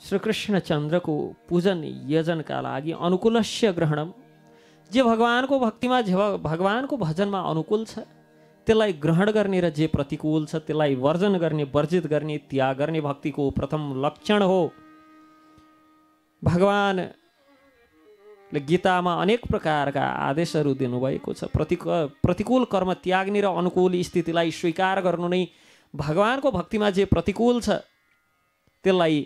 श्रीकृष्ण चन्द्रको पूजन यजनका लागि अनुकूलस्य ग्रहणम, जे भगवानको भक्तिमा भगवानको भजनमा अनुकूल छ त्यसलाई ग्रहण गर्ने र जे प्रतिकूल छ त्यसलाई वर्जन गर्ने, वर्जित गर्ने, त्याग गर्ने भक्तिको प्रथम लक्षण हो। भगवानले गीतामा अनेक प्रकारका आदेशहरू दिनुभएको छ। प्रतिकूल कर्म त्याग्ने र अनुकूल स्थितिलाई स्वीकार गर्नु नै भगवानको भक्तिमा जे प्रतिकूल छ त्यसलाई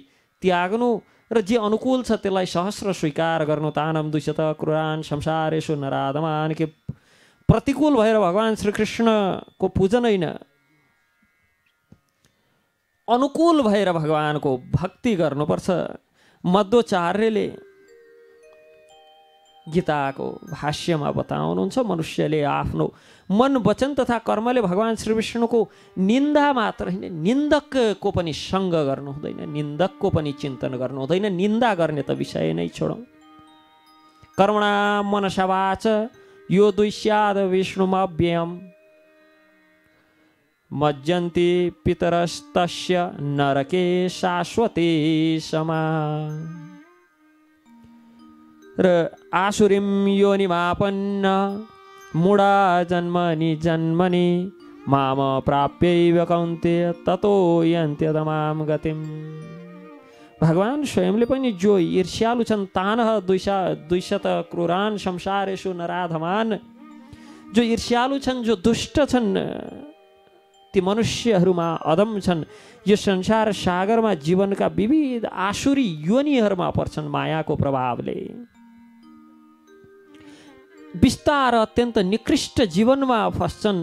त्याग्नु र जे अनुकूल छ त्यसलाई सहस्र स्वीकार गर्नु। तानम दुष्यत क्रूरान संसारेषु नराधमान, के प्रतिकूल भएर भगवान श्रीकृष्णको पूजन होइन, अनुकूल भएर भगवानको भक्ति गर्नुपर्छ। मध्वाचार्यले गीताको भाष्यमा बताउनुहुन्छ, मनुष्यले आफ्नो मन वचन तथा कर्मले भगवान श्री विष्णुको निन्दा मात्र होइन, निन्दकको पनि सङ्ग गर्नु हुँदैन, निन्दकको पनि चिन्तन गर्नु हुँदैन। निन्दा गर्ने त विषय नै छोडौँ। कर्मणा मनसा वाच यो द्विष्याद विष्णुमव्ययम् मज्जन्ति पितरस्तस्य नरके शाश्वते समा। र आसुरीं योनिमापन्न मूढा जन्मनि जन्मनि माम प्राप्यैव कौन्तेय ततो यन्त्यधमां गतिम्। भगवान स्वयंले पनि जो ईर्ष्यालु छन्, तानः द्विशत क्रूरान संसारेषु नराधमान, जो ईर्ष्यालु छन्, जो दुष्ट छन्, ती मनुष्यहरूमा अधम छन्। यो संसार सागरमा जीवनका विविध आसुरी योनिहरूमा पर्छन् मायाको प्रभावले। विस्तार अत्यन्त निकृष्ट जीवनमा फस्छन्।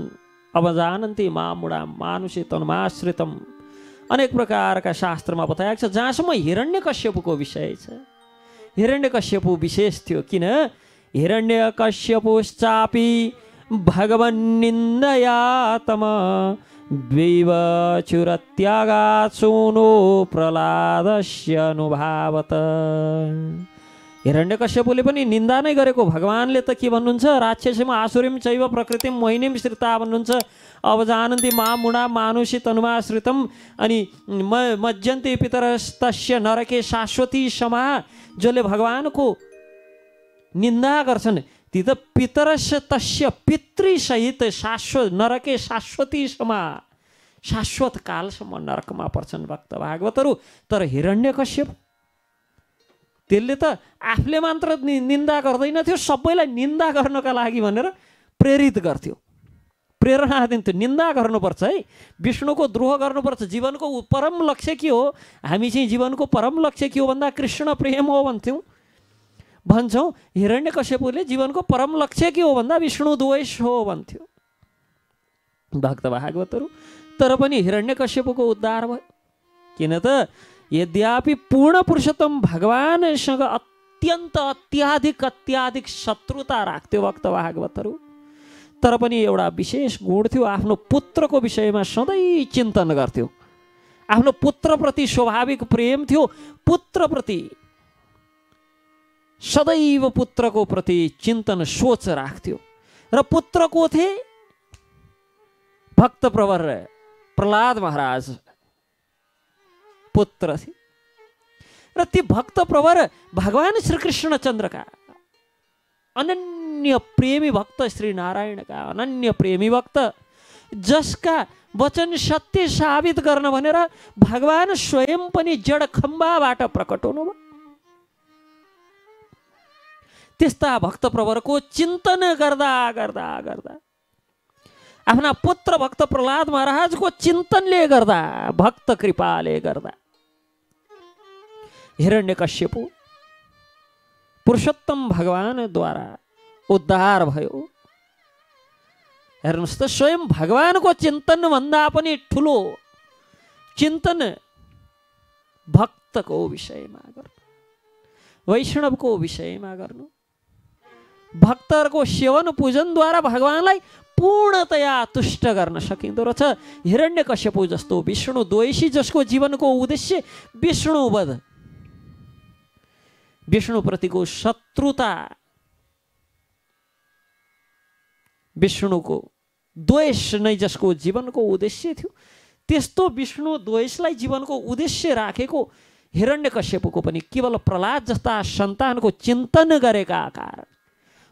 अब जानन्ति मामुडा मानुषे तन्माश्रितम, अनेक प्रकारका शास्त्रमा बताएको छ। जहाँसम्म हिरण्यकश्यपको विषय छ, हिरण्यकश्यप विशेष थियो। किन? हिरण्यकश्यपुश्चापि भगवन्निन्दया तम द्वैवचुरत्यागात् सूनो प्रह्लादस्य अनुभावत। हिरण्यकश्यपले पनि निन्दा नै गरेको। भगवानले त के भन्नुहुन्छ? राक्षसीम आसुरीम चैव प्रकृतिम मोहिनीम श्रिता भन्नुहुन्छ। अब जानन्ति मामुडा मानुषी तनुमाश्रितम, अनि मज्जन्ति पितरस्तस्य नरके शाश्वती समा। जसले भगवानको निन्दा गर्छन् ती त पितरस्य तस्य पितृसहित शाश्वत नरके शाश्वती समा, शाश्वत कालसम्म नरकमा पर्छन् भक्त भागवतहरू। तर हिरण्यकश्यप त्यसले त आफूले मात्र निन्दा गर्दैन थियो, सबैलाई निन्दा गर्नका लागि भनेर प्रेरित गर्थ्यो, प्रेरणा दिन्थ्यो। निन्दा गर्नुपर्छ है, विष्णुको द्रोह गर्नुपर्छ। जीवनको परम लक्ष्य के हो? हामी चाहिँ जीवनको परम लक्ष्य के हो भन्दा कृष्ण प्रेम हो भन्छौँ। हिरण्यकश्यपले जीवनको परम लक्ष्य के हो भन्दा विष्णु द्वेष हो भन्थ्यो भक्त भागवतहरू। तर पनि हिरण्यकश्यपको उद्धार भयो। किन त? यद्यपि पूर्ण पुरुषोत्तम भगवानसँग अत्यन्त अत्याधिक शत्रुता राख्थ्यो भक्त भागवतहरू, तर पनि एउटा विशेष गुण थियो। आफ्नो पुत्रको विषयमा सधैँ चिन्तन गर्थ्यो। आफ्नो पुत्रप्रति स्वाभाविक प्रेम थियो। पुत्रप्रति सदैव पुत्रको प्रति चिन्तन सोच राख्थ्यो। र पुत्र को थिए? भक्त प्रवर प्रह्लाद महाराज पुत्र थिए। र ती भक्त प्रवर भगवान श्रीकृष्ण चन्द्रका अनन्य प्रेमी भक्त, श्री नारायणका अनन्य प्रेमी भक्त, जसका वचन सत्य साबित गर्न भनेर भगवान स्वयं पनि जड खम्बाबाट प्रकट हुनुभयो। त्यस्ता भक्त प्रवरको चिन्तन गर्दा गर्दा गर्दा आफ्ना पुत्र भक्त प्रह्लाद महाराजको चिन्तनले गर्दा, भक्त कृपाले गर्दा हिरण्यकश्यप पुरुषोत्तम भगवानद्वारा उद्धार भयो। हेर्नुहोस् त, स्वयं भगवानको चिन्तन भन्दा पनि ठुलो चिन्तन भक्तको विषयमा गर्नु, वैष्णवको विषयमा गर्नु। भक्तहरूको सेवन पूजनद्वारा भगवानलाई पूर्णतया तुष्ट गर्न सकिँदो रहेछ। हिरण्यकश्यप जस्तो विष्णु द्वेषी, जसको जीवनको उद्देश्य विष्णुवध, विष्णुप्रतिको शत्रुता, विष्णुको द्वेष नै जसको जीवनको उद्देश्य थियो, त्यस्तो विष्णु द्वेषलाई जीवनको उद्देश्य राखेको हिरण्यकश्यपको पनि केवल प्रहलाद जस्ता सन्तानको चिन्तन गरेका कारण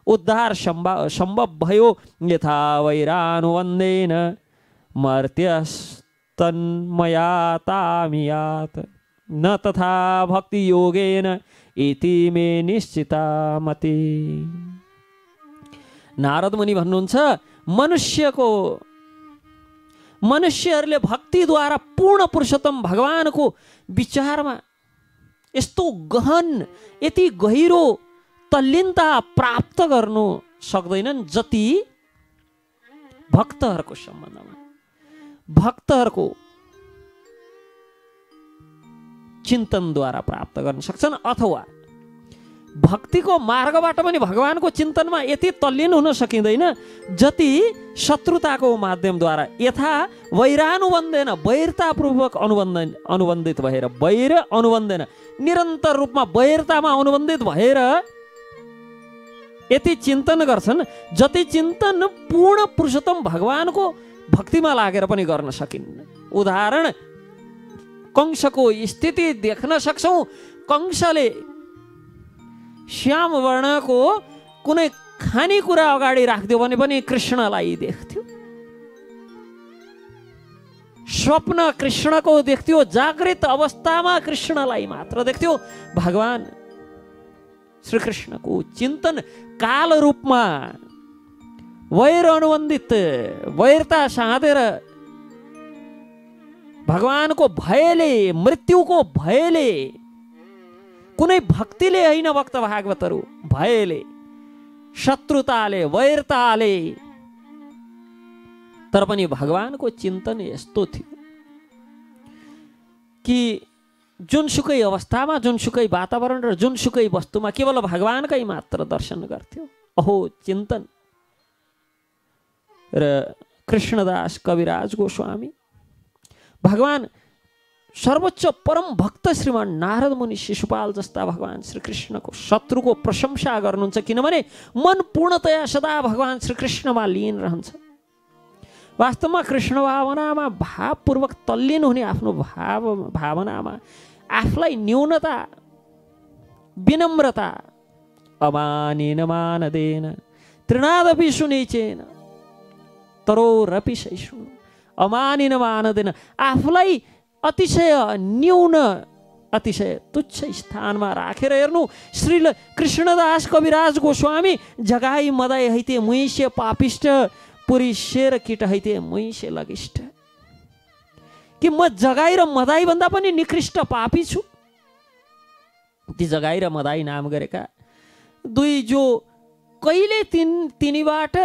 उद्धार सम्भव भयो। यथा वैरानुवन्देन मर्त्यस्तन्मयातामियात् न तथा भक्ति योगेन इति मे निश्चिता मति। नारद मुनि भन्नुहुन्छ मनुष्यहरूले भक्तिद्वारा पूर्ण पुरुषोत्तम भगवानको विचारमा यस्तो गहन यति गहिरो तल्लीनता प्राप्त गर्नु सक्दैनन् जति भक्तहरूको सम्बन्धमा भक्तहरूको चिन्तनद्वारा प्राप्त गर्न सक्छन्। अथवा भक्तिको मार्गबाट पनि भगवानको चिन्तनमा यति तल्लीन हुन सकिँदैन जति शत्रुताको माध्यमद्वारा। यथा वैरानुबन्धेन वैरतापूर्वक अनुबन्धित भएर वैर अनुबन्धेन निरन्तर रूपमा वैरतामा अनुबन्धित भएर यति चिन्तन गर्छन् जति चिन्तन पूर्ण पुरुषोत्तम भगवानको भक्तिमा लागेर पनि गर्न सकिन्न। उदाहरण कंसको स्थिति देख्न सक्छौं। कंसले श्याम वर्णको कुनै खानेकुरा अगाडि राख्दियो भने पनि कृष्णलाई देख्थ्यो। स्वप्न कृष्णको देख्थ्यो, जागृत अवस्थामा कृष्णलाई मात्र देख्थ्यो। भगवान श्री कृष्णको चिन्तन काल रूपमा वैर अनुबन्धित वैरता साँधेर भगवानको भयले मृत्युको भयले कुनै भक्तिले होइन भक्त भागवतहरू भयले शत्रुताले वैरताले तर पनि भगवानको चिन्तन यस्तो थियो कि जुनसुकै अवस्थामा जुनसुकै वातावरण र जुनसुकै वस्तुमा केवल भगवानकै मात्र दर्शन गर्थ्यो। अहो चिन्तन। र कृष्णदास कविराज गोस्वामी भगवान सर्वोच्च परम भक्त श्रीमान नारद मुनि शिशुपाल जस्ता भगवान श्री कृष्णको शत्रुको प्रशंसा गर्नुहुन्छ, किनभने मन पूर्णतया सदा भगवान श्री कृष्णमा लीन रहन्छ। वास्तवमा कृष्ण भावनामा भावपूर्वक तल्लीन हुने आफ्नो भावनामा आफूलाई न्यूनता विनम्रता अमानेन मानदेन तृणादपि सुनिचेन तरोरपि सहिष्णु अमानेन मानदेन आफूलाई अतिशय न्यून अतिशय तुच्छ स्थानमा राखेर हेर्नु। श्री कृष्णदास कविराज गोस्वामी जगाई मदाई हैते मुइसे पापिष्ट पुरी शेर किट हैते मुइसे लगिष्ट कि म जगाई र मदाई भन्दा पनि निकृष्ट पापी छु। ती जगाई र मदाई नाम गरेका दुई जो कहिले तिनीबाट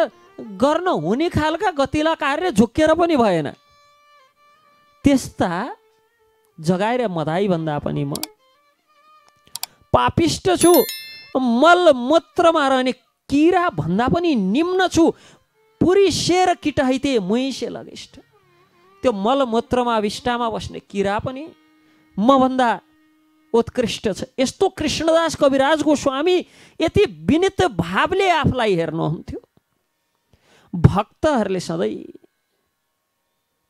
गर्न हुने खालका गतिला कार्य झुक्केर पनि भएन, त्यस्ता जगाई र मदाई भन्दा पनि म पापिष्ट छु। मल मूत्रमा रहने किरा भन्दा पनि निम्न छु। पुरी शेर किट हैते मुइसे लगिष्ट त्यो मल मूत्रमा विष्टामा बस्ने किरा पनि म भन्दा उत्कृष्ट छ। यस्तो कृष्णदास कविराज गोस्वामी यति विनित भावले आफूलाई हेर्नुहुन्थ्यो। भक्तहरूले सधैँ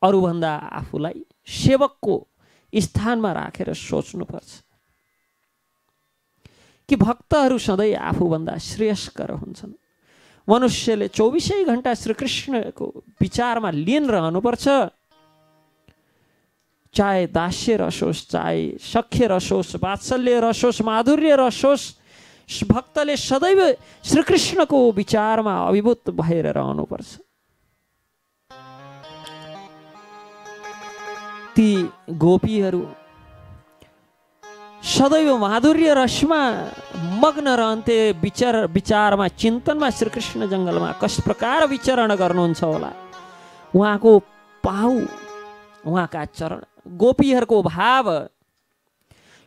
अरूभन्दा आफूलाई सेवकको स्थानमा राखेर सोच्नुपर्छ कि भक्तहरू सधैँ आफूभन्दा श्रेयस्कर हुन्छन्। मनुष्यले 24 घण्टा श्रीकृष्णको विचारमा लीन रहनुपर्छ। चाहे दास्य रस होस्, चाहे सख्य रस होस्, वात्सल्य रस होस्, माधुर्य रस होस्, भक्तले सदैव श्रीकृष्णको विचारमा अभिभूत भएर रहनुपर्छ। ती गोपीहरू सदैव माधुर्य रसमा मग्न रहन्थे। विचारमा चिन्तनमा श्रीकृष्ण जङ्गलमा कस प्रकार विचरण गर्नुहुन्छ होला। उहाँको पाउ उहाँका चरण गोपीहरूको भाव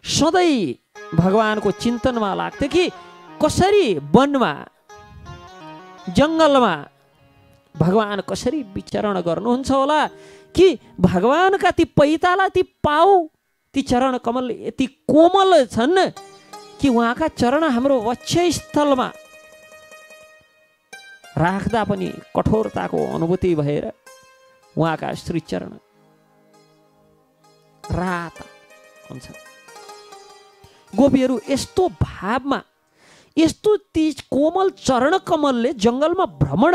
सधैँ भगवानको चिन्तनमा लाग्थ्यो कि कसरी वनमा जङ्गलमा भगवान कसरी विचरण गर्नुहुन्छ होला कि भगवानका ती पैताला ती पाउ ती चरण कमल यति कोमल छन् कि उहाँका चरण हाम्रो वक्षस्थलमा राख्दा पनि कठोरताको अनुभूति भएर उहाँका श्री चरण राता हुन्छ। गोपीहरू यस्तो भावमा, यस्तो ती कोमल चरण कमलले जङ्गलमा भ्रमण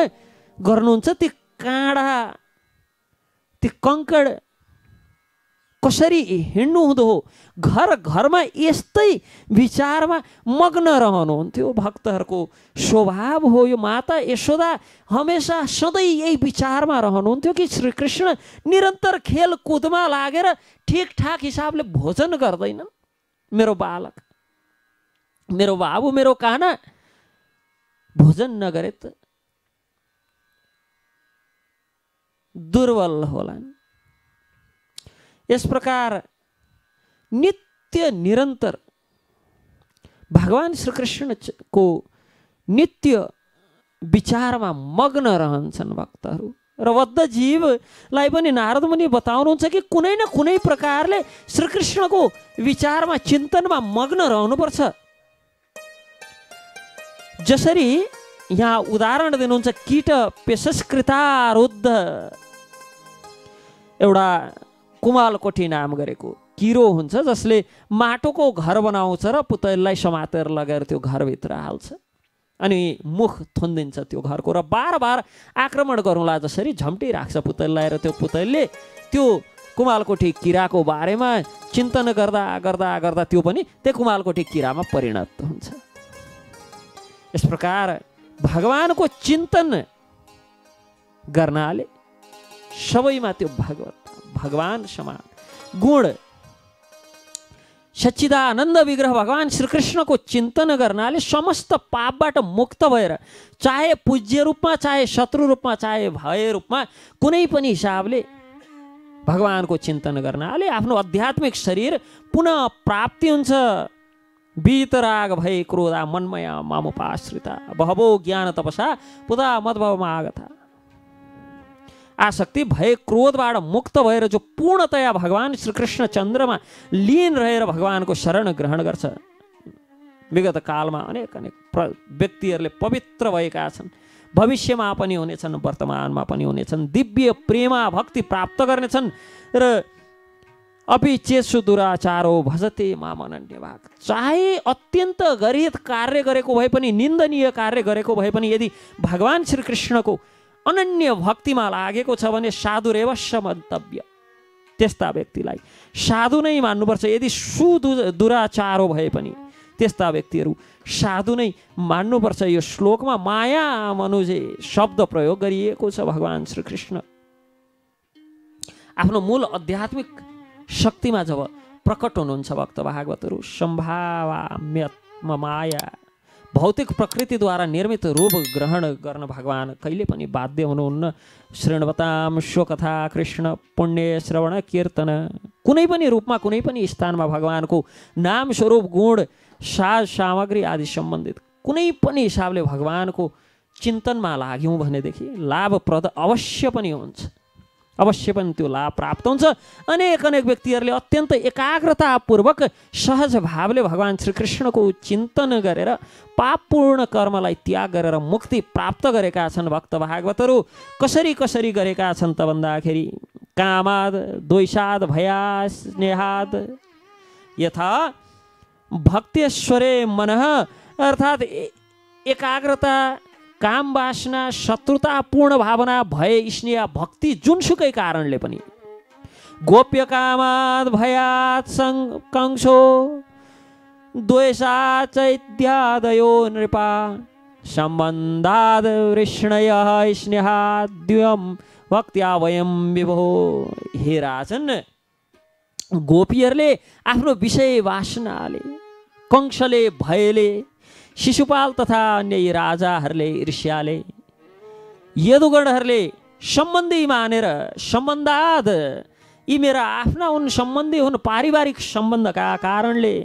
गर्नुहुन्छ। ती काँडा, ती कङ्कड कसरी हिँड्नु हुँदो हो, घर घरमा यस्तै विचारमा मग्न रहनुहुन्थ्यो। भक्तहरूको स्वभाव हो यो। माता यशोदा हमेसा सधैँ यही विचारमा रहनुहुन्थ्यो कि श्रीकृष्ण निरन्तर खेलकुदमा लागेर ठिकठाक हिसाबले भोजन गर्दैनन्। मेरो बालक, मेरो बाबु, मेरो काना भोजन नगरे त दुर्बल होलान्। यस प्रकार नित्य निरन्तर भगवान श्रीकृष्णको नित्य विचारमा मग्न रहन्छन् भक्तहरू। र बद्ध जीवलाई पनि नारद मुनि बताउनुहुन्छ कि कुनै न कुनै प्रकारले श्रीकृष्णको विचारमा, चिन्तनमा मग्न रहनुपर्छ। जसरी यहाँ उदाहरण दिनुहुन्छ, कीट पेशस्कृतारुद्ध एउटा कुमालकोठी नाम गरेको किरो हुन्छ, जसले माटोको घर बनाउँछ र पुतलीलाई समातेर लगेर त्यो घरभित्र हाल्छ अनि मुख थुनिदिन्छ त्यो घरको, र बार बार आक्रमण गरौँला जसरी झम्टिराख्छ पुतलीलाई। र त्यो पुतलीले त्यो कुमालकोठी किराको बारेमा चिन्तन गर्दा गर्दा गर्दा त्यो पनि त्यो कुमालकोठी किरामा परिणत हुन्छ। यस प्रकार भगवानको चिन्तन गर्नाले सबैमा त्यो भगवान समान गुण, सच्चिदानन्द विग्रह भगवान श्रीकृष्णको चिन्तन गर्नाले समस्त पापबाट मुक्त भएर, चाहे पूज्य रूपमा, चाहे शत्रु रूपमा, चाहे भय रूपमा, कुनै पनि हिसाबले भगवानको चिन्तन गर्नाले आफ्नो आध्यात्मिक शरीर पुनः प्राप्ति हुन्छ। वीतराग भय क्रोधा मनमया मामुपाश्रिता बहवो ज्ञान तपसा पुदा मद्भवमा आगता। आसक्ति भय क्रोधबाट मुक्त भएर जो पूर्णतया भगवान श्रीकृष्ण चन्द्रमा लीन रहेर भगवानको शरण ग्रहण गर्छ। विगत कालमा अनेक अनेक व्यक्तिहरूले पवित्र भएका छन्, भविष्यमा पनि हुनेछन्, वर्तमानमा पनि हुनेछन्, दिव्य प्रेमा भक्ति प्राप्त गर्नेछन्। र अपि चेसु दुराचारो भजते माम अनन्य भाग। चाहे अत्यन्त गरित कार्य गरेको भए पनि, निन्दनीय कार्य गरेको भए पनि, यदि भगवान श्रीकृष्णको अनन्य भक्तिमा लागेको छ भने साधुरेवश्य मन्तव्य। त्यस्ता व्यक्तिलाई साधु नै मान्नुपर्छ। यदि दुराचारो भए पनि त्यस्ता व्यक्तिहरू साधु नै मान्नुपर्छ। यो श्लोकमा माया मनुजे शब्द प्रयोग गरिएको छ। भगवान श्रीकृष्ण आफ्नो मूल आध्यात्मिक शक्तिमा जब प्रकट हुनुहुन्छ भक्त भागवतहरू, सम्भावाम्यत्म माया, भौतिक प्रकृतिद्वारा निर्मित रूप ग्रहण गर्न भगवान कहिले पनि बाध्य हुनुहुन्न। श्रृण्वतां स्वकथा कृष्ण पुण्य श्रवण कीर्तन। कुनै पनि रूपमा, कुनै पनि स्थानमा भगवानको नाम स्वरूप गुण साज सामग्री आदि सम्बन्धित कुनै पनि हिसाबले भगवानको चिन्तनमा लाग्यौँ भनेदेखि लाभप्रद अवश्य पनि हुन्छ, अवश्य पनि त्यो लाभ प्राप्त हुन्छ। अनेक अनेक व्यक्तिहरूले अत्यन्त एकाग्रतापूर्वक सहज भावले भगवान श्रीकृष्णको चिन्तन गरेर पापपूर्ण कर्मलाई त्याग गरेर मुक्ति प्राप्त गरेका छन् भक्त भागवतहरू। कसरी कसरी गरेका छन् त भन्दाखेरि कामाद द्वैषाद भयास स्नेहाद यथा भक्तेश्वरे मनः, अर्थात् एकाग्रता, काम वासना, शत्रुतापूर्ण भावना, भय, स्नेह, भक्ति जुनसुकै कारणले पनि, गोप्य कामाद भयात कंसो द्वेषात् चैत्यादयो नृपा सम्बन्धाद वृष्णय स्नेहाद द्वयम भक्त्या वयम विभो। हे राजन, गोपीहरूले आफ्नो विषय वासनाले, कंसले, भयले, शिशुपाल तथा अन्य राजाहरूले ईर्ष्याले, यदुगणहरूले सम्बन्धी मानेर, सम्बन्धाद, यी मेरा आफ्ना हुन्, सम्बन्धी हुन्, पारिवारिक सम्बन्धका कारणले,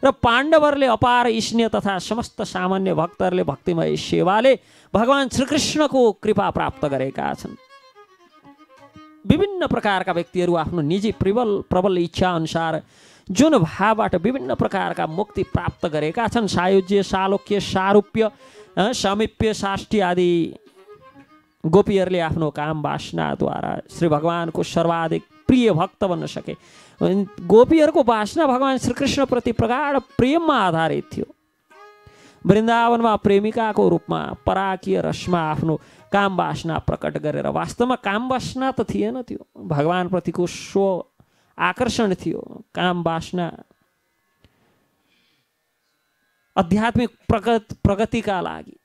र पाण्डवहरूले अपार स्नेह तथा समस्त सामान्य भक्तहरूले भक्तिमय सेवाले भगवान श्रीकृष्णको कृपा प्राप्त गरेका छन्। विभिन्न प्रकारका व्यक्तिहरू आफ्नो निजी प्रबल इच्छा अनुसार जुन भावबाट विभिन्न प्रकारका मुक्ति प्राप्त गरेका छन्, सायुज्य, सालोक्य, सारूप्य, समीप्य, साष्टी आदि गोपीहरूले आफ्नो काम वासनाद्वारा श्री भगवानको सर्वाधिक प्रिय भक्त बन्न सके। गोपीहरूको वासना भगवान श्रीकृष्णप्रति प्रगाढ प्रेममा आधारित थियो। वृन्दावनमा प्रेमिकाको रूपमा पराकीय रसमा आफ्नो काम वासना प्रकट गरेर, वास्तवमा काम वासना त थिएन, त्यो भगवानप्रतिको स्व आकर्षण थियो। काम वासना आध्यात्मिक प्रगतिका लागि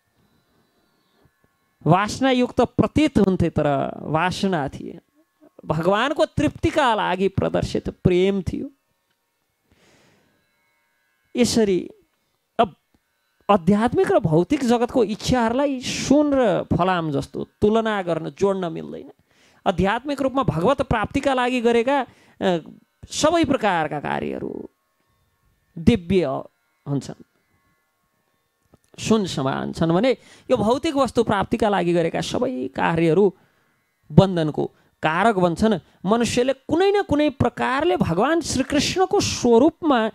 वासनायुक्त प्रतीत हुन्थे, तर वासना थिए। भगवानको तृप्तिका लागि प्रदर्शित प्रेम थियो। यसरी अब आध्यात्मिक र भौतिक जगतको इच्छाहरूलाई सुन र फलाम जस्तो तुलना गर्न, जोड्न मिल्दैन। आध्यात्मिक रूपमा भगवत प्राप्तिका लागि गरेका सबै प्रकारका कार्यहरू दिव्य हुन्छन्, सुन समान छन् भने यो भौतिक वस्तु प्राप्तिका लागि गरेका सबै कार्यहरू बन्धनको कारक बन्छन्। मनुष्यले कुनै न कुनै प्रकारले भगवान श्रीकृष्णको स्वरूपमा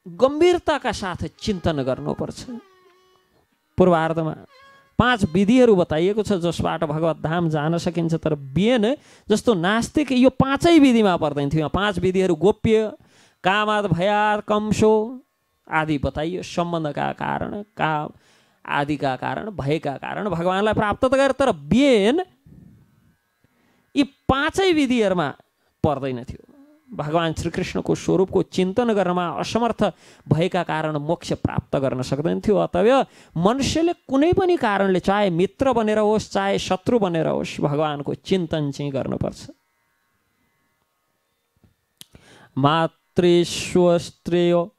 गम्भीरताका साथ चिन्तन गर्नुपर्छ। पूर्वार्धमा 5 विधिहरू बताइएको छ जसबाट भगवत धाम जान सकिन्छ, तर बिएन जस्तो नास्तिक यो 5 विधिमा पर्दैन थियो। 5 विधिहरू गोप्य, कामाद भयाद कंसो आदि बताइयो। सम्बन्धका कारण, काम आदिका कारण, भयका कारण भगवानलाई प्राप्त गरे, तर बिएन यी 5 विधिहरूमा पर्दैन थियो। भगवान श्रीकृष्णको स्वरूपको चिन्तन गर्नमा असमर्थ भएका कारण मोक्ष प्राप्त गर्न सक्दैन थियो। अतएव मनुष्यले कुनै पनि कारणले, चाहे मित्र बनेर होस् चाहे शत्रु बनेर होस्, भगवानको चिन्तन चाहिँ गर्नुपर्छ। मातृश्वस्त्रेयो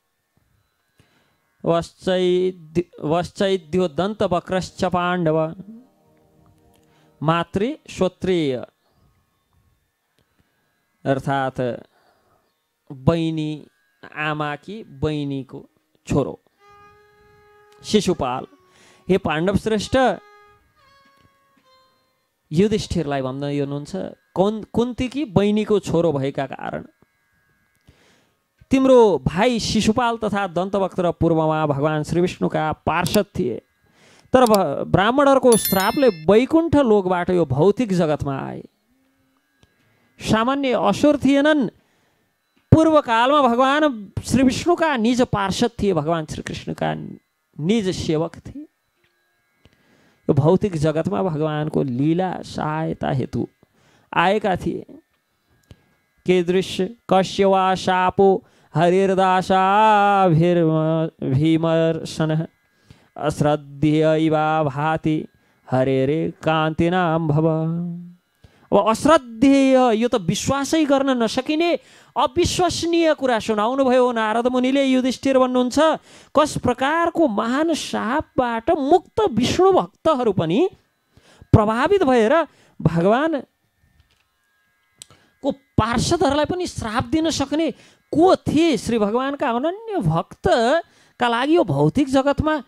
वश्चैद्यो दन्तवक्रश्च पाण्डव। मातृ श्रोत्रिय अर्थात बहिनी, आमाकी बहिनीको छोरो शिशुपाल। हे पाण्डव श्रेष्ठ, युधिष्ठिरलाई भन्दै हुनुहुन्छ, कुन्तीकी बहिनीको छोरो भएका कारण तिम्रो भाइ शिशुपाल तथा दन्तवक्त र पूर्वमा भगवान श्रीविष्णुका पार्षद थिए, तर ब्राह्मणहरूको श्रापले वैकुण्ठ लोकबाट यो भौतिक जगतमा आए। सामान्य असुर थिएनन्, पूर्वकालमा भगवान श्रीविष्णुका निज पार्षद थिए, भगवान श्रीकृष्णका निज सेवक थिए। यो भौतिक जगतमा भगवानको लीला सहायता हेतु आएका थिए। के दृश्य कस्य वा शापो हरिर्दासा भीमर्शन अश्रद्धेयैवा भाति हरेरे कान्तिनाम भव। अब अश्रद्धेय यो त विश्वासै गर्न नसकिने अविश्वसनीय कुरा सुनाउनु भयो नारद मुनिले। युधिष्ठिर भन्नुहुन्छ, कस प्रकारको महान शापबाट मुक्त विष्णु भक्तहरू पनि प्रभावित भएर भगवान को पार्षदहरूलाई पनि श्राप दिन सक्ने को थिए? श्री भगवानका अनन्य भक्तका लागि यो भौतिक जगतमा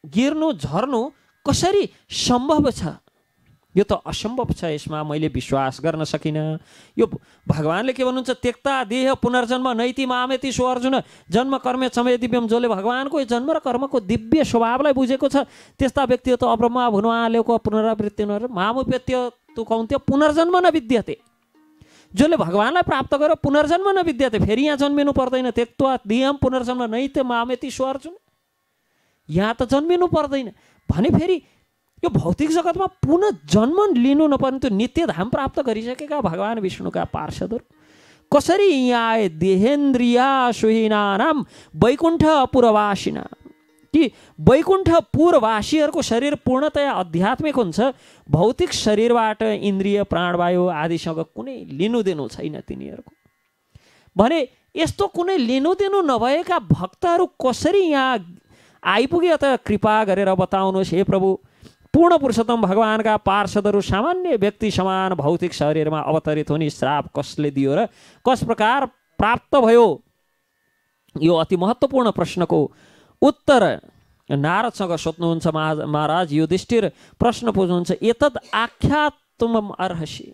गिर्नु झर्नु कसरी सम्भव छ? यो त असम्भव छ, यसमा मैले विश्वास गर्न सकिनँ। यो भगवानले के भन्नुहुन्छ, त्यक्ता देह पुनर्जन्म नैति मामेति सो अर्जुन जन्म कर्मे चमे दिव्यम। जसले भगवानको यो जन्म र कर्मको दिव्य स्वभावलाई बुझेको छ त्यस्ता व्यक्ति त अब्रह्मा भुनुवालेको पुनरावृत्ति मामुप्यत्य तु कौन्त्य पुनर्जन्म न विद्यते। जसले भगवानलाई प्राप्त गरेर पुनर्जन्म न विद्यते, फेरि यहाँ जन्मिनु पर्दैन। त्यक्त्वा देहम पुनर्जन्म नैति मामेति सो अर्जुन, यहाँ त जन्मिनु पर्दैन भने फेरि यो भौतिक जगतमा पुनः जन्म लिनु नपर्ने त्यो नित्य धाम प्राप्त गरिसकेका भगवान विष्णुका पार्षदहरू कसरी यहाँ आए? देहेन्द्रिया सुहीनानाम वैकुण्ठ पुरवासिना, कि वैकुण्ठ पुरवासीहरूको शरीर पूर्णतया आध्यात्मिक हुन्छ, भौतिक शरीरबाट इन्द्रिय प्राणवायु आदिसँग कुनै लिनुदिनु छैन तिनीहरूको। भने यस्तो कुनै लिनुदिनु नभएका भक्तहरू कसरी यहाँ आइपुगे? अत कृपा गरेर बताउनुहोस् हे प्रभु। पूर्ण पुरुषोत्तम भगवानका पार्षदहरू सामान्य व्यक्ति समान भौतिक शरीरमा अवतरित हुने श्राप कसले दियो र कस प्रकार प्राप्त भयो? यो अति महत्त्वपूर्ण प्रश्नको उत्तर नारदसँग सोध्नुहुन्छ महाराज। युधिष्ठिर प्रश्न पुज्नुहुन्छ, एतद् आख्यातुमम अर्हसि,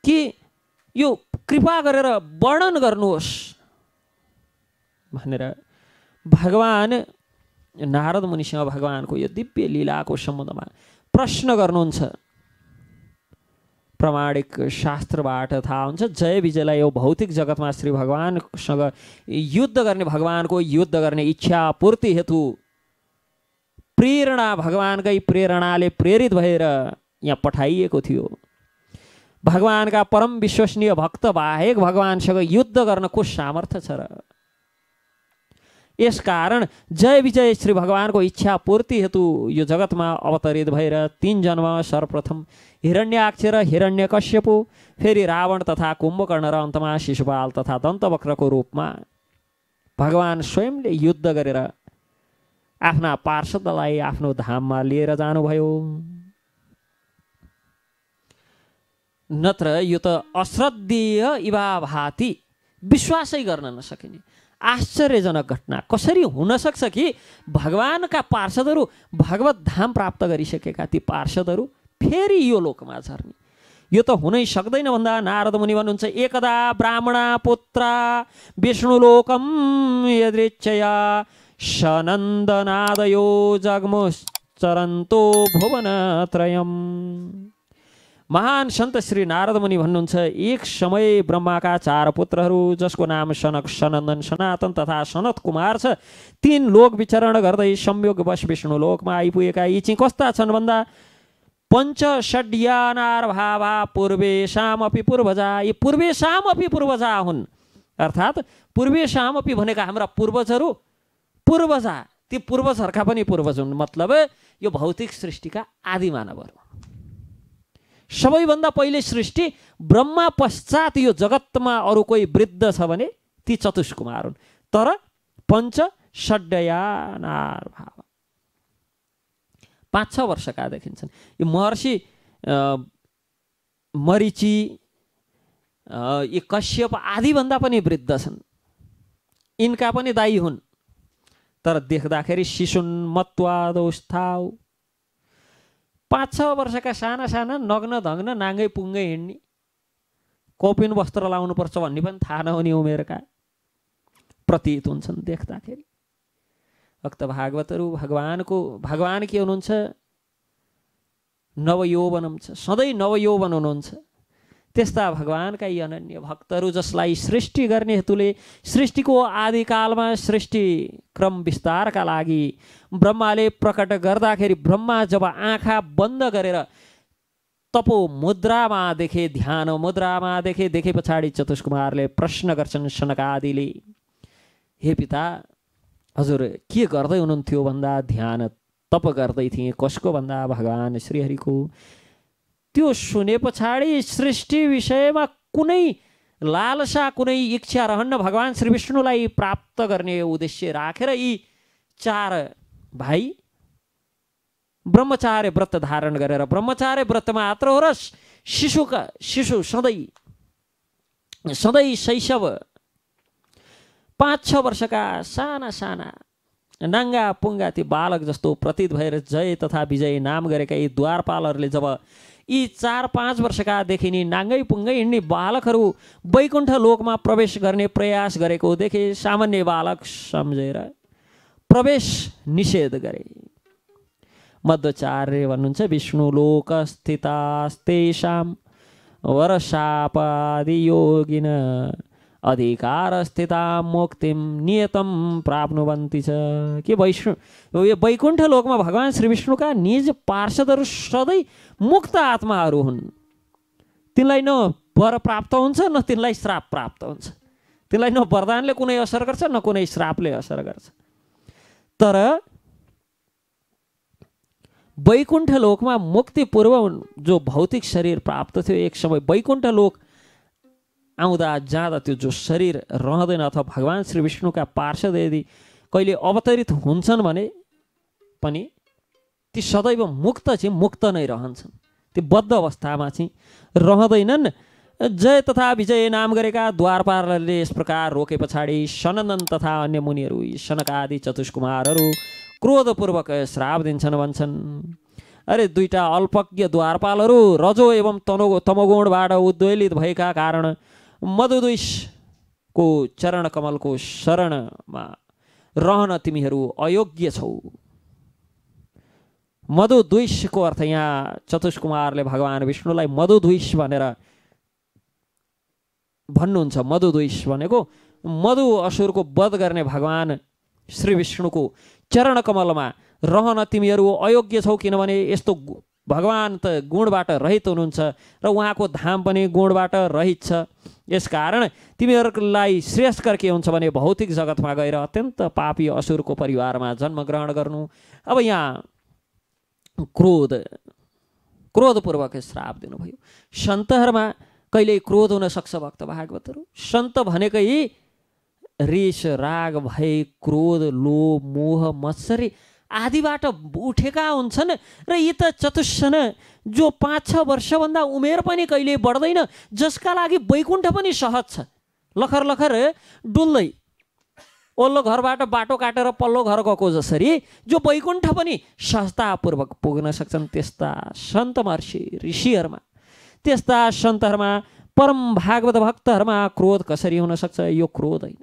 कि यो कृपा गरेर वर्णन गर्नुहोस् भनेर भगवान नारद मुनिसँग भगवानको यो दिव्य लीलाको सम्बन्धमा प्रश्न गर्नुहुन्छ। प्रामाणिक शास्त्रबाट थाहा हुन्छ। जय विजयलाई यो भौतिक जगतमा श्री भगवानसँग युद्ध गर्ने, भगवानको युद्ध गर्ने इच्छा पूर्ति हेतु प्रेरणा, भगवानकै प्रेरणाले प्रेरित भएर यहाँ पठाइएको थियो। भगवानका परम विश्वसनीय भक्त बाहेक भगवानसँग युद्ध गर्न को सामर्थ्य छ र? यसकारण जय विजय श्री भगवानको इच्छा पूर्ति हेतु यो जगतमा अवतरित भएर 3 जन्म, सर्वप्रथम हिरण्याक्ष र हिरण्यकश्यपु, फेरि रावण तथा कुम्भकर्ण र अन्तमा शिशुपाल तथा दन्तवक्रको रूपमा भगवान स्वयंले युद्ध गरेर आफ्ना पार्षदलाई आफ्नो धाममा लिएर जानुभयो। नत्र यो त अश्रद्धेय इवा भाति, विश्वासै गर्न नसकिने आश्चर्यजनक घटना कसरी हुन सक्छ कि भगवानका पार्षदहरू भगवत धाम प्राप्त गरिसकेका ती पार्षदहरू फेरि यो लोकमा झर्ने? यो त हुनै सक्दैन भन्दा नारद मुनि भन्नुहुन्छ, एकदा ब्राह्मणा पुत्रा विष्णुलोकम यदृच्छया सनन्दनादयो जग्मुश्चरन्तो भुवनत्रयम्। महान सन्त श्री नारद मुनि भन्नुहुन्छ, एक समय ब्रह्माका 4 पुत्रहरू जसको नाम सनक, सनन्दन, सनातन तथा सनत कुमार छ, 3 लोक विचरण गर्दै संयोगवश विष्णु लोकमा आइपुगेका। यी चाहिँ कस्ता छन् भन्दा पञ्च षड्यानार भावा पूर्वेशाम अपि पूर्वजा। यी पूर्वेशाम अपि पूर्वजा हुन्, अर्थात् पूर्वेशाम अपि भनेका हाम्रा पूर्वजहरू, पूर्वजा ती पूर्वजहरूका पनि पूर्वज हुन्। मतलब यो भौतिक सृष्टिका आदि मानवहरू, सबैभन्दा पहिले सृष्टि ब्रह्मा पश्चात यो जगतमा अरू कोही वृद्ध छ भने ती चतुष्कुमार हुन्। तर पञ्च षड्यानार भाव 5-6 वर्षका देखिन्छन्। यो महर्षि मरीचि, यी कश्यप आदिभन्दा पनि वृद्ध छन्, यिनका पनि दाई हुन्। तर देख्दाखेरि शिशुन् मत्वादौस्थाउ, 5-6 वर्षका साना साना नग्न धग्न नाङ्गै पुङ्गै हिँड्ने, कौपिन वस्त्र लाउनुपर्छ भन्ने पनि थाहा नहुने उमेरका प्रतीत हुन्छन् देख्दाखेरि। भक्त भागवतहरू भगवान के हुनुहुन्छ? नवयौवनम छ, सधैँ नवयौवन हुनुहुन्छ। त्यस्ता भगवानका यी अनन्य भक्तहरू जसलाई सृष्टि गर्ने हेतुले सृष्टिको आदिकालमा सृष्टि क्रम विस्तारका लागि ब्रह्माले प्रकट गर्दाखेरि ब्रह्मा जब आँखा बन्द गरेर तपो मुद्रामा देखे, ध्यान मुद्रामा देखे पछाडि चतुष्कुमारले प्रश्न गर्छन् सनकादिले, हे पिता हजुर के गर्दै हुनुहुन्थ्यो भन्दा ध्यान तप गर्दै थिएँ। कसको भन्दा भगवान श्रीहरिको। त्यो सुने पछाडि सृष्टि विषयमा कुनै लालसा, कुनै इच्छा रहन्न। भगवान श्री विष्णुलाई प्राप्त गर्ने उद्देश्य राखेर यी 4 भाइ ब्रह्मचार्य व्रत धारण गरेर, ब्रह्मचार्य व्रत मात्र हो र शिशु सधैँ शैशव 5-6 वर्षका साना साना नाङ्गा पुङ्गा ती बालक जस्तो प्रतीत भएर जय तथा विजय नाम गरेका यी द्वारपालहरूले जब यी 4-5 वर्षकादेखि नि नाङ्गै पुङ्गै हिँड्ने बालकहरू वैकुण्ठ लोकमा प्रवेश गर्ने प्रयास गरेको देखे सामान्य बालक सम्झेर प्रवेश निषेध गरे। मध्वाचार्य भन्नुहुन्छ, विष्णु लोक स्थितास्तेषां वरशापादि योगिन अधिकार स्थिता मुक्तिम नियतम प्राप्नुवन्ति छ। के वैकुण्ठ लोकमा भगवान श्री विष्णुका निज पार्षदहरू सधैँ मुक्त आत्माहरू हुन्। तिनलाई न वर प्राप्त हुन्छ न तिनलाई श्राप प्राप्त हुन्छ। तिनलाई न वरदानले कुनै असर गर्छ न कुनै श्रापले असर गर्छ। तर वैकुण्ठ लोकमा मुक्ति पूर्व जो भौतिक शरीर प्राप्त थियो, एक समय वैकुण्ठ लोक आउँदा जाँदा त्यो जो शरीर रहँदैन, अथवा भगवान श्री विष्णुका पार्षद यदि कहिले अवतरित हुन्छन् भने पनि ती सदैव मुक्त नै रहन्छन्। ती बद्ध अवस्थामा चाहिँ रहँदैनन्। जय तथा विजय नाम गरेका द्वारपालहरूले यस प्रकार रोके पछाडि सनन्दन तथा अन्य मुनिहरू, सनकादि चतुष्कुमारहरू क्रोधपूर्वक श्राप दिन्छन्, भन्छन्, अरे 2टा अल्पज्ञ द्वारपालहरू रजो एवं तमोगुणबाट उद्वेलित भएका कारण मधुद्विषको चरण कमलको शरणमा रहन तिमीहरू अयोग्य छौ मधुद्विषको अर्थ यहाँ चतुष्कुमारले भगवान विष्णुलाई मधुद्विष भनेर भन्नुहुन्छ। मधुद्विष भनेको मधु असुरको वध गर्ने भगवान श्री विष्णुको चरण कमलमा रहन तिमीहरू अयोग्य छौ, किनभने यस्तो भगवान त गुणबाट रहित हुनुहुन्छ र उहाँको धाम पनि गुणबाट रहित छ। यसकारण तिमीहरूलाई श्रेयस्कर के हुन्छ भने भौतिक जगतमा गएर अत्यन्त पापी असुरको परिवारमा जन्म ग्रहण गर्नु। अब यहाँ क्रोधपूर्वक श्राप दिनुभयो। सन्तहरूमा कहिले क्रोध हुन सक्छ भक्त भागवतहरू। सन्त भनेकै रिस राग भय क्रोध लोभ मोह मत्सरी आदिबाट उठेका हुन्छन् र यी त चतुष्सन जो 5-6 वर्षभन्दा उमेर पनि कहिले बढ्दैन, जसका लागि वैकुण्ठ पनि सहज छ। लखर लखर डुल्दै ओल्लो घरबाट बाटो काटेर पल्लो घर गएको जसरी जो वैकुण्ठ पनि सहजतापूर्वक पुग्न सक्छन्, त्यस्ता सन्त महर्षि ऋषिहरूमा, त्यस्ता सन्तहरूमा परम भागवत भक्तहरूमा क्रोध कसरी हुन सक्छ? यो क्रोध होइन,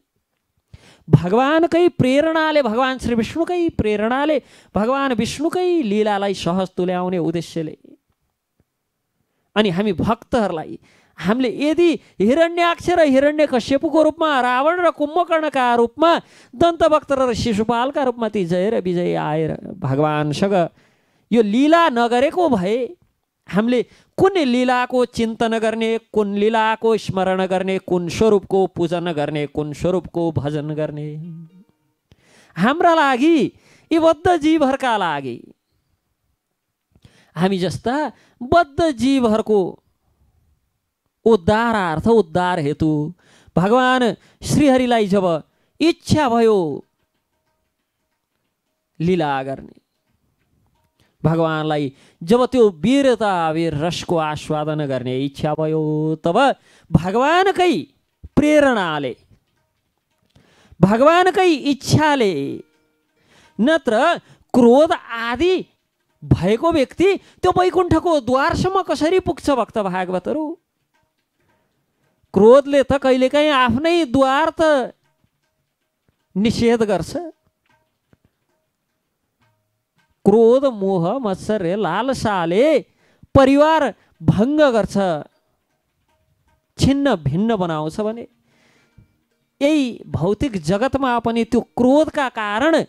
भगवानकै प्रेरणाले, भगवान श्री विष्णुकै प्रेरणाले, भगवान विष्णुकै लीलालाई सहज तुल्याउने उद्देश्यले। अनि हामी भक्तहरूलाई हामीले यदि हिरण्याक्ष र हिरण्यकश्यपको रूपमा, रावण र कुम्भकर्णका रूपमा, दन्तभक्त र शिशुपालका रूपमा ती जय र विजय आएर भगवानसँग यो लीला नगरेको भए हामीले कुन लीलाको चिन्तन गर्ने, कुन लीलाको स्मरण गर्ने, कुन स्वरूपको पूजन गर्ने, कुन स्वरूपको भजन गर्ने? हाम्रा लागि, यी बद्ध जीवहरूका लागि, हामी जस्ता बद्ध जीवहरूको उद्धारार्थ, उद्धार हेतु भगवान श्रीहरिलाई जब इच्छा भयो लीला गर्ने, भगवानलाई जब त्यो वीरता वीर रसको आस्वादन गर्ने इच्छा भयो, तब भगवानकै प्रेरणाले, भगवानकै इच्छाले, नत्र क्रोध आदि भएको व्यक्ति त्यो वैकुण्ठको द्वारसम्म कसरी पुग्छ? भक्त भागवतहरू, क्रोधले त कहिलेकाहीँ आफ्नै द्वार त निषेध गर्छ। क्रोध मोह मत्सर लालसाले परिवार भङ्ग गर्छ, छिन्न भिन्न बनाउँछ भने यही भौतिक जगतमा पनि त्यो क्रोधका कारण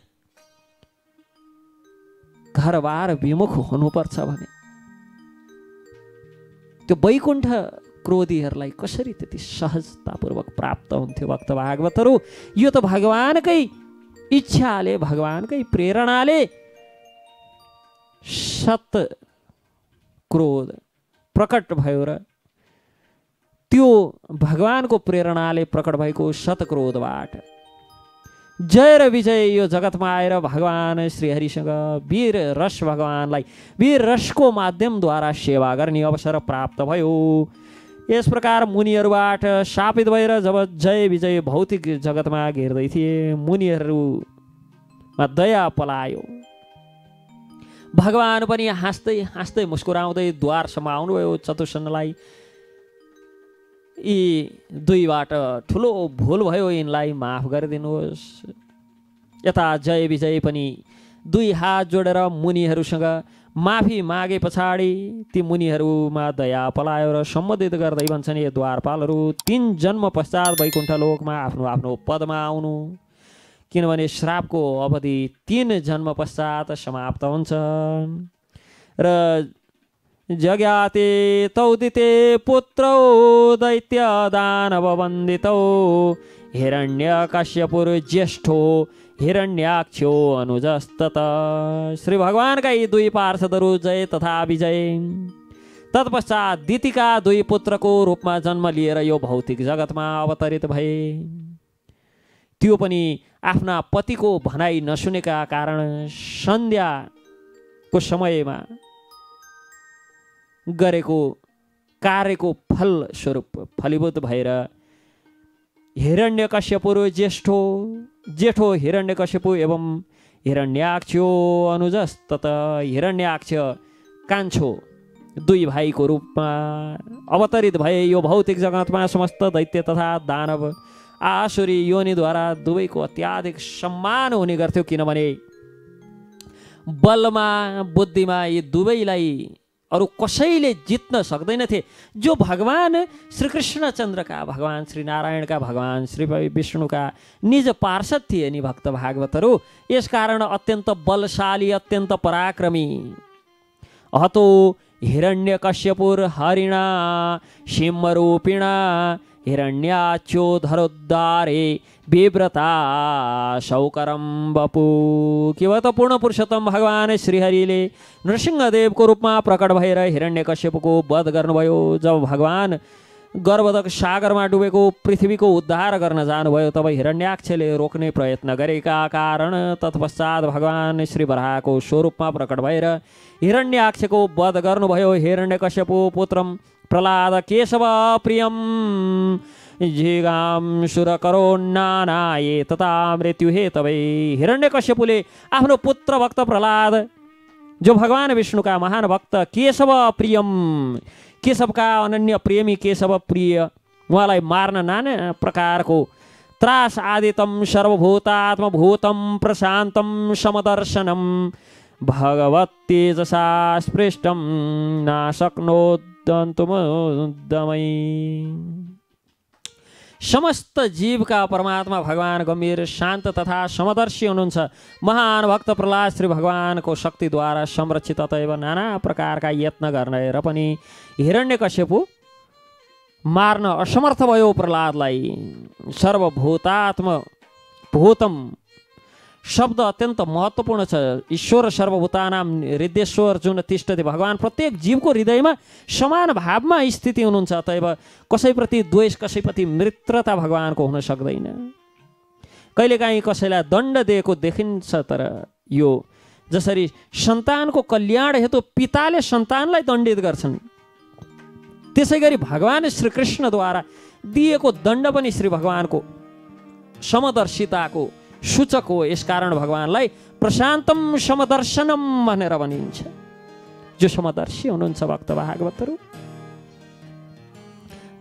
घरबार विमुख हुनुपर्छ भने त्यो वैकुण्ठ क्रोधीहरूलाई कसरी त्यति सहजतापूर्वक प्राप्त हुन्थ्यो? भक्त भागवतहरू, यो त भगवानकै इच्छाले, भगवानकै प्रेरणाले सत क्रोध प्रकट भयो र त्यो भगवानको प्रेरणाले प्रकट भएको सतक्रोधबाट जय र विजय यो जगतमा आएर भगवान श्रीहरिसँग वीर रस, भगवानलाई वीर रसको माध्यमद्वारा सेवा गर्ने अवसर प्राप्त भयो। यस प्रकार मुनिहरूबाट शापित भएर जब जय विजय भौतिक जगतमा घेर्दै थिए, मुनिहरूमा दया पलायो। भगवान पनि हाँस्दै हाँस्दै मुस्कुराउँदै द्वारसम्म आउनुभयो। चतुष्सनलाई यी दुईबाट ठुलो भुल भयो, यिनलाई माफ गरिदिनुहोस्। यता जय विजय पनि 2 हात जोडेर मुनिहरूसँग माफी मागे पछाडि ती मुनिहरूमा दया पलायो र सम्बोधित गर्दै भन्छन्, ये द्वारपालहरू 3 जन्म पश्चात वैकुण्ठ लोकमा आफ्नो आफ्नो पदमा आउनु, किनभने श्रापको अवधि 3 जन्म पश्चात समाप्त हुन्छ। र जग्याते तौदिते पुत्रौ दैत्य दानव वन्दितौ हिरण्यकश्यपुर ज्येष्ठो हिरण्याक्षो अनुजस्तत। श्री भगवानका यी 2 पार्षदहरू जय तथा विजय तत्पश्चात दितिका 2 पुत्रको रूपमा जन्म लिएर यो भौतिक जगतमा अवतरित भए। त्यो पनि आफ्ना पतिको भनाइ नसुनेका कारण सन्ध्याको समयमा गरेको कार्यको फल स्वरूप फलीभूत भएर हिरण्यकश्यपु जेठो हिरण्यकश्यपु एवं हिरण्याक्षो अनुजस्तत हिरण्याक्ष कान्छो 2 भाइको रूपमा अवतरित भए। यो भौतिक जगतमा समस्त दैत्य तथा दानव आसुरी योनिद्वारा दुवैको अत्याधिक सम्मान हुने गर्थ्यो, किनभने बलमा बुद्धिमा यी दुवैलाई अरू कसैले जित्न सक्दैनथे। जो भगवान श्रीकृष्ण चन्द्रका, भगवान श्री नारायणका, भगवान श्री विष्णुका निज पार्षद थिए नि भक्त भागवतहरू। यसकारण अत्यन्त बलशाली, अत्यन्त पराक्रमी। अहतो हिरण्यकश्यपुर हरिणा सिंहरूपिणा हिरण्याच्योधरोद्धारे विव्रता शौकरम बपु। के भयो त पूर्ण पुरुषोत्तम भगवान श्रीहरिले नृसिंहदेवको रूपमा प्रकट भएर हिरण्यकश्यपको वध गर्नुभयो। जब भगवान गर्भदक सागरमा डुबेको पृथ्वीको उद्धार गर्न जानुभयो तब हिरण्याक्षले रोक्ने प्रयत्न गरेका कारण तत्पश्चात भगवान श्री वराहको स्वरूपमा प्रकट भएर हिरण्याक्षको वध गर्नुभयो। हिरण्यकश्यपो पुत्रम प्रहलाद केशव प्रियम जिगाम सुरकरो नानाये तथा मृत्यु हे तबै। हिरण्यकश्यपुले आफ्नो पुत्र भक्त प्रहलाद, जो भगवान विष्णुका महान भक्त केशव प्रियम, केशवका अनन्य प्रेमी केशव प्रिय, उहाँलाई मार्न नाना प्रकारको त्रास आदितम सर्वभूतात्मभूतम प्रशान्तम समदर्शनम भगवत्तेजसा स्पृष्टम नाशक्नोदन्तुमुद्दमै। समस्त जीवका परमात्मा भगवान गम्भीर शान्त तथा समदर्शी हुनुहुन्छ। महान भक्त प्रहलाद श्री भगवानको शक्तिद्वारा संरक्षित अतएव नाना प्रकारका यत्न गरेर पनि हिरण्यकश्यपु मार्न असमर्थ भयो प्रहलादलाई। सर्वभूतात्मभूतम शब्द अत्यन्त महत्त्वपूर्ण छ। ईश्वर सर्वभूतानां हृदयेश्वर जुन तिष्ठति, भगवान प्रत्येक जीवको हृदयमा समान भावमा स्थिति हुनुहुन्छ। अतएव कसैप्रति द्वेष, कसैप्रति मित्रता भगवानको हुन सक्दैन। कहिलेकाहीँ कसैलाई दण्ड दिएको देखिन्छ, तर यो जसरी सन्तानको कल्याण हेतु पिताले सन्तानलाई दण्डित गर्छन्, त्यसै गरी भगवान श्रीकृष्णद्वारा दिएको दण्ड पनि श्री भगवानको समदर्शिताको सूचक हो। यसकारण भगवानलाई प्रशान्तम समदर्शनम भनेर भनिन्छ। जो समदर्शी हुनुहुन्छ भक्त भागवतहरू।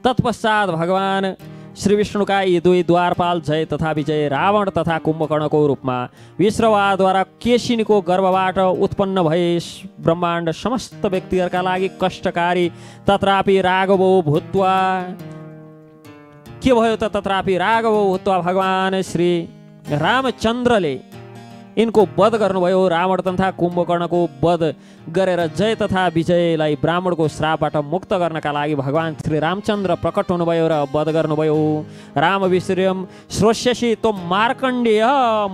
तत्पश्चात भगवान श्री विष्णुका यी दुई द्वारपाल जय तथा विजय रावण तथा कुम्भकर्णको रूपमा विश्रवाद्वारा केशिनीको गर्भबाट उत्पन्न भए ब्रह्माण्ड समस्त व्यक्तिहरूका लागि कष्टकारी तत्रापि राघवो भूत्वा। के भयो त तत्रापि राघवो भूत्वा भगवान श्री रामचन्द्रले यिनको वध गर्नुभयो। रावण तथा कुम्भकर्णको वध गरेर जय तथा विजयलाई ब्राह्मणको श्रापबाट मुक्त गर्नका लागि भगवान श्री रामचन्द्र प्रकट हुनुभयो र वध गर्नुभयो। राम विश्रयम श्रोष्यसि तो मार्कण्डेय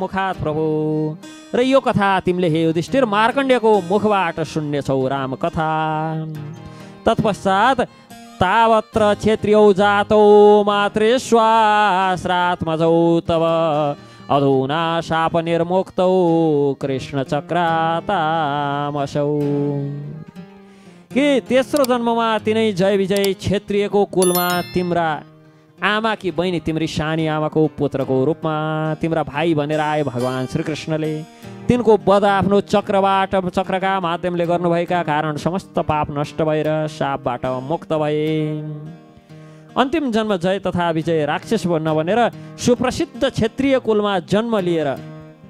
मुखात प्रभु। र यो कथा तिमीले हे युधिष्ठिर मार्कण्डेयको मुखबाट सुन्नेछौ राम कथा। तत्पश्चात तावत्र क्षेत्रियौ जातौ मातृश्वासरात्मजौ तव अधुना शाप निर्मुक्तौ कृष्ण चक्रातामसौ। के तेस्रो जन्ममा तिनै जय विजय क्षेत्रीयको कुलमा तिम्रा आमा कि बहिनी, तिम्री सानी आमाको पुत्रको रूपमा तिम्रा भाइ भनेर आए भगवान श्रीकृष्णले। तिनको वध आफ्नो चक्रका माध्यमले गर्नुभएका कारण समस्त पाप नष्ट भएर शापबाट मुक्त भए। अन्तिम जन्म जय तथा विजय राक्षस नबनेर सुप्रसिद्ध क्षेत्रीय कुलमा जन्म लिएर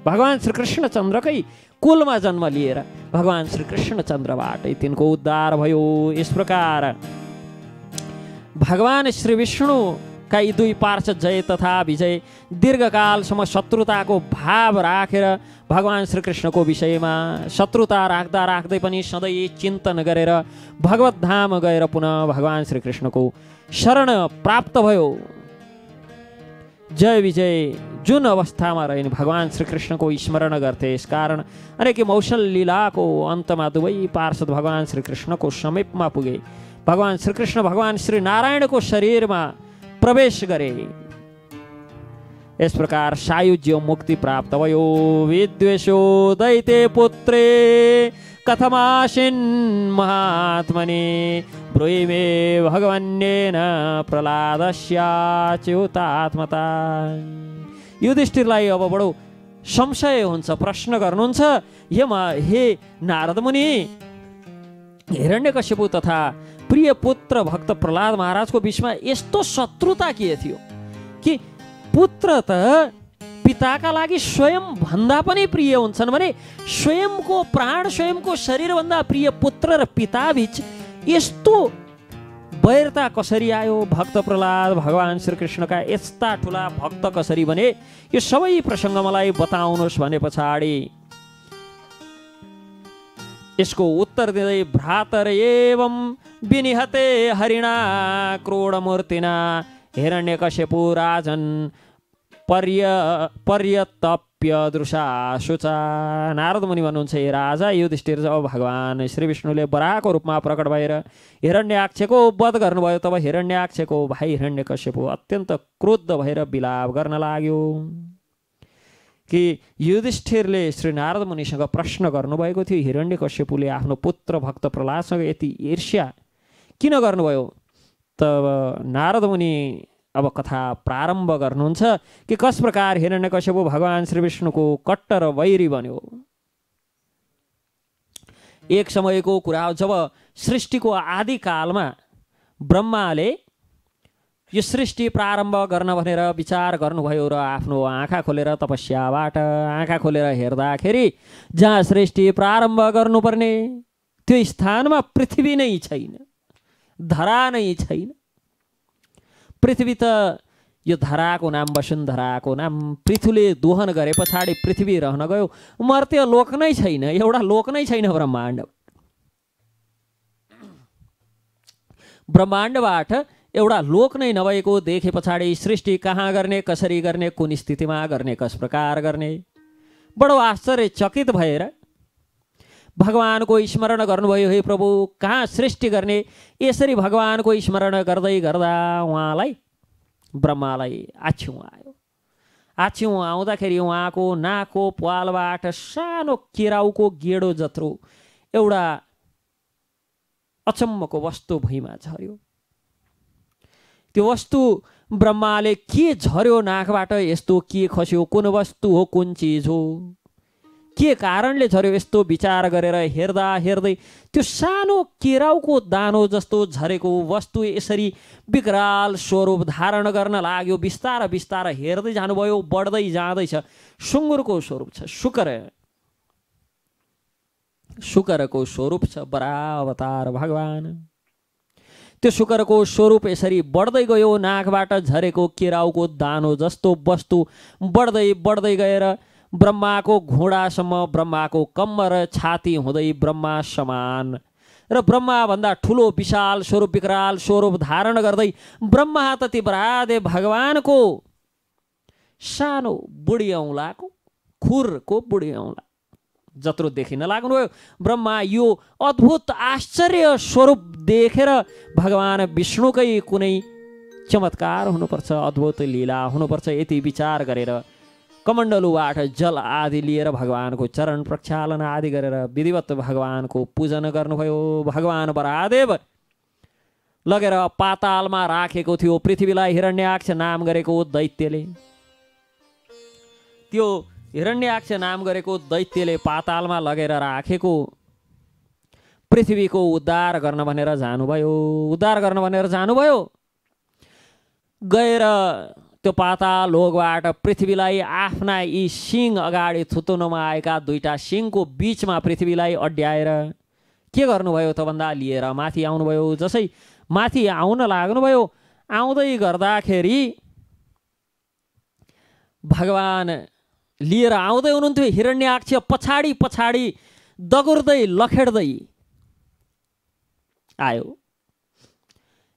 भगवान श्रीकृष्ण चन्द्रकै कुलमा जन्म लिएर भगवान श्रीकृष्ण चन्द्रबाटै तिनको उद्धार भयो। यस प्रकार भगवान श्री विष्णुका यी दुई पार्षद जय तथा विजय दीर्घकालसम्म शत्रुताको भाव राखेर भगवान श्रीकृष्णको विषयमा शत्रुता राख्दा राख्दै पनि सधैँ चिन्तन गरेर भगवत धाम गएर पुनः भगवान श्रीकृष्णको शरण प्राप्त भयो। जय विजय जुन अवस्थामा रहे भगवान श्रीकृष्णको स्मरण गर्थे। यसकारण अनेक मौसल लीलाको अन्तमा दुवै पार्षद भगवान श्रीकृष्णको समीपमा पुगे। भगवान श्रीकृष्ण भगवान श्री नारायणको शरीरमा प्रवेश गरे। यस प्रकार सायुज्य मुक्ति प्राप्त भयो। विद्वेषो दैते पुत्रे कथमाशिन् महात्मने ब्रूहिमे भगवन्येन प्रहलादस्याच्युतात्मता। युधिष्ठिरलाई अब बडो संशय हुन्छ, प्रश्न गर्नुहुन्छ, हे नारद मुनि, हिरण्यकश्यप तथा प्रिय पुत्र भक्त प्रहलाद महाराजको बीचमा यस्तो शत्रुता के थियो कि पुत्र त पिताका लागि स्वयं भन्दा पनि प्रिय हुन्छन् भने स्वयंको प्राण, स्वयंको शरीरभन्दा प्रिय पुत्र र पिताबीच यस्तो वैरता कसरी आयो? भक्त प्रहलाद भगवान श्रीकृष्णका यस्ता ठुला भक्त कसरी बने? यो सबै प्रसङ्ग मलाई बताउनुहोस् भने पछाडि यसको उत्तर दिँदै भ्रातर एवं विनिहते हरिणा क्रोडमूर्तिना हिरण्यकश्यपु राजन् पर्यतप्य दृशाशुचा। नारद मुनि भन्नुहुन्छ, हे राजा युधिष्ठिर, जब भगवान श्री विष्णुले वराहको रूपमा प्रकट भएर हिरण्याक्षको वध गर्नुभयो तब हिरण्याक्षको भाइ हिरण्यकश्यपु अत्यन्त क्रुद्ध भएर विलाप गर्न लाग्यो कि युधिष्ठिरले श्री नारद मुनिसँग प्रश्न गर्नुभएको थियो, हिरण्यकश्यपुले आफ्नो पुत्र भक्त प्रहलादसँग यति ईर्ष्या किन गर्नुभयो? तब नारद मुनि अब कथा प्रारम्भ गर्नुहुन्छ कि कस प्रकार हिरण्यकश्यपु भगवान श्री विष्णुको कट्टर वैरी बन्यो। एक समयको कुरा हो, जब सृष्टिको आदिकालमा ब्रह्माले यो सृष्टि प्रारम्भ गर्न भनेर विचार गर्नुभयो र आफ्नो आँखा खोलेर तपस्याबाट आँखा खोलेर हेर्दाखेरि जहाँ सृष्टि प्रारम्भ गर्नुपर्ने त्यो स्थानमा पृथ्वी नै छैन, धरा नै छैन। पृथ्वी त यो धराको नाम वसुन्धराको नाम पृथ्वीले दोहन गरे पछाडि पृथ्वी रहन गयो। मर्त्य लोक नै छैन, एउटा लोक नै छैन ब्रह्माण्ड। ब्रह्माण्डबाट एउटा लोक नै नभएको देखे पछाडि सृष्टि कहाँ गर्ने, कसरी गर्ने, कुन स्थितिमा गर्ने, कस प्रकार गर्ने, बडो आश्चर्यचकित भएर भगवानको स्मरण गर्नुभयो। हे प्रभु, कहाँ सृष्टि गर्ने? यसरी भगवानको स्मरण गर्दै गर्दा उहाँलाई ब्रह्मालाई आछ्यौँ आयो। आछ्यौँ आउँदाखेरि उहाँको नाकको प्वालबाट सानो केराउको गेडो जत्रो एउटा अचम्मको वस्तु भुइँमा झर्यो। त्यो वस्तु ब्रह्माले के झर्यो नाकबाट, यस्तो के खस्यो, कुन वस्तु हो, कुन चिज हो, के कारणले झर्यो, यस्तो विचार गरेर हेर्दा हेर्दै त्यो सानो केराउको दानो जस्तो झरेको वस्तु यसरी विकराल स्वरूप धारण गर्न लाग्यो। बिस्तार बिस्तार हेर्दै जानुभयो, बढ्दै जाँदैछ। सुँगुरको स्वरूप छ, शुकरको स्वरूप छ, वराह अवतार भगवान। त्यो शुकरको स्वरूप यसरी बढ्दै गयो। नाकबाट झरेको केराउको दानो जस्तो वस्तु बढ्दै बढ्दै गएर ब्रह्माको घुँडासम्म, ब्रह्माको कम्मर छाती हुँदै ब्रह्मा समान र ब्रह्माभन्दा ठुलो विशाल स्वरूप, विकराल स्वरूप धारण गर्दै ब्रह्मा तति बरादे भगवानको सानो बुढी औँलाको, खुरको बुढी औँला जत्रो देखिन लाग्नुभयो। ब्रह्मा यो अद्भुत आश्चर्य स्वरूप देखेर भगवान विष्णुकै कुनै चमत्कार हुनुपर्छ, अद्भुत लीला हुनुपर्छ, यति विचार गरेर कमण्डलुबाट जल आदि लिएर भगवानको चरण प्रक्षालन आदि गरेर विधिवत भगवानको पूजन गर्नुभयो। भगवान वराहदेव लगेर पातालमा राखेको थियो पृथ्वीलाई हिरण्याक्ष नाम गरेको दैत्यले। त्यो हिरण्याक्ष नाम गरेको दैत्यले पातालमा लगेर राखेको पृथ्वीको उद्धार गर्न भनेर जानुभयो। गएर त्यो पाताल लोकबाट पृथ्वीलाई आफ्ना यी सिंह अगाडि थुतुनमा आएका दुईटा सिंहको बीचमा पृथ्वीलाई अड्याएर के गर्नुभयो त भन्दा लिएर माथि आउनुभयो। जसै माथि आउन लाग्नुभयो, आउँदै गर्दाखेरि भगवान लिएर आउँदै हुनुहुन्थ्यो। हिरण्याक्ष पछाडि पछाडि दगुर्दै लखेड्दै आयो।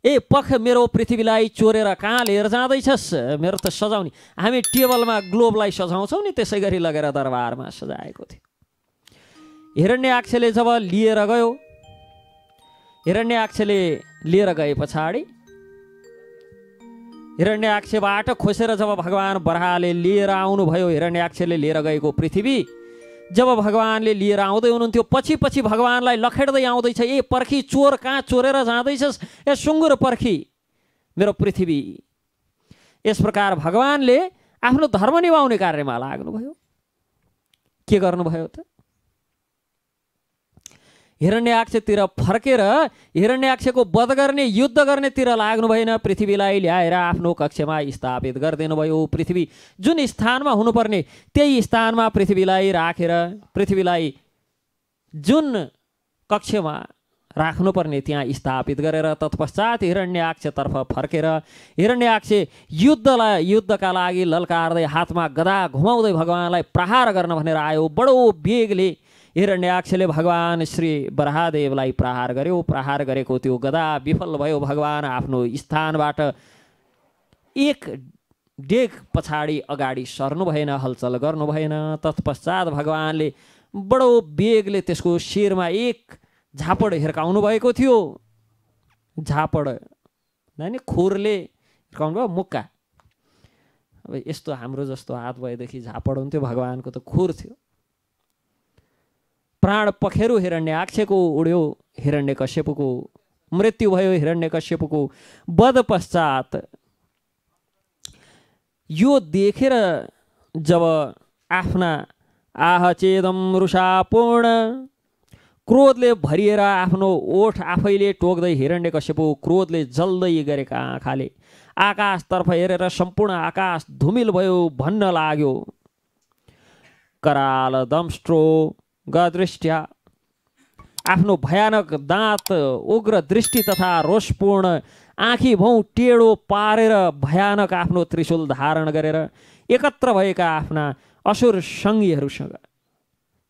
ए पख, मेरो पृथ्वीलाई चोरेर कहाँ लिएर जाँदैछस्? मेरो त सजाउने, हामी टेबलमा ग्लोबलाई सजाउँछौँ नि, त्यसै गरी लगेर दरबारमा सजाएको थियो। हिरण्याक्षले जब लिएर गयो, हिरण्याक्षले लिएर गए पछाडि हिरण्याक्षबाट खोसेर जब भगवान वराहले लिएर आउनुभयो, हिरण्याक्षले लिएर गएको पृथ्वी जब भगवानले लिएर आउँदै हुनुहुन्थ्यो, पछि पछि भगवानलाई लखेड्दै आउँदैछ। ए पर्खी, चोर, कहाँ चोरेर जाँदैछस्? ए सुँगुर पर्खी, मेरो पृथ्वी। यस प्रकार भगवानले आफ्नो धर्म निभाउने कार्यमा लाग्नुभयो। के गर्नुभयो त? हिरण्याक्षतिर फर्केर हिरण्याक्षको वध गर्ने युद्ध गर्नेतिर लाग्नु भएन। पृथ्वीलाई ल्याएर आफ्नो कक्षमा स्थापित गरिदिनु भयो। पृथ्वी जुन स्थानमा हुनुपर्ने त्यही स्थानमा पृथ्वीलाई राखेर पृथ्वीलाई जुन कक्षमा राख्नुपर्ने त्यहाँ स्थापित गरेर तत्पश्चात हिरण्याक्षतर्फ फर्केर हिरण्याक्ष युद्धका लागि ललकार्दै हातमा गदा घुमाउँदै भगवानलाई प्रहार गर्न भनेर आयो। बडो वेगले हिरण्याक्षले भगवान श्री वराहदेवलाई प्रहार गर्यो। प्रहार गरेको त्यो गदा विफल भयो। भगवान आफ्नो स्थानबाट एक डेग पछाडि अगाडि सर्नु भएन, हलचल गर्नु भएन। तत्पश्चात भगवानले बडो वेगले त्यसको शिरमा एक झापड हिर्काउनु भएको थियो। झापड नानी खुरले हिर्काउनु भयो, मुक्का। अब यस्तो हाम्रो जस्तो हात भएदेखि झापड हुन्थ्यो, भगवानको त खुर थियो। प्राण पखेरु हिरण्याक्षको उड्यो। हिरण्यकश्यपको मृत्यु भयो। हिरण्यकश्यपको वध पश्चात यो देखेर जब आफ्ना आहचेदम रुषापूर्ण क्रोधले भरिएर आफ्नो ओठ आफैले टोक्दै हिरण्यकश्यप क्रोधले जल्दै गरेका आँखाले आकाशतर्फ हेरेर सम्पूर्ण आकाश धुमिल भयो भन्न लाग्यो। कराल दंष्ट्रो गदृष्ट्या आफ्नो भयानक दाँत उग्र दृष्टि तथा रोषपूर्ण आँखी भौँ टेढो पारेर भयानक आफ्नो त्रिशूल धारण गरेर एकत्र भएका आफ्ना असुर सङ्गीहरूसँग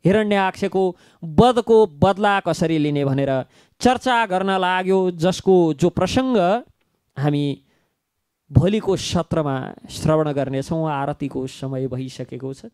हिरण्याक्षको वधको बदला कसरी लिने भनेर चर्चा गर्न लाग्यो। जसको जो प्रसङ्ग हामी भोलिको सत्रमा श्रवण गर्नेछौँ। आरतीको समय भइसकेको छ।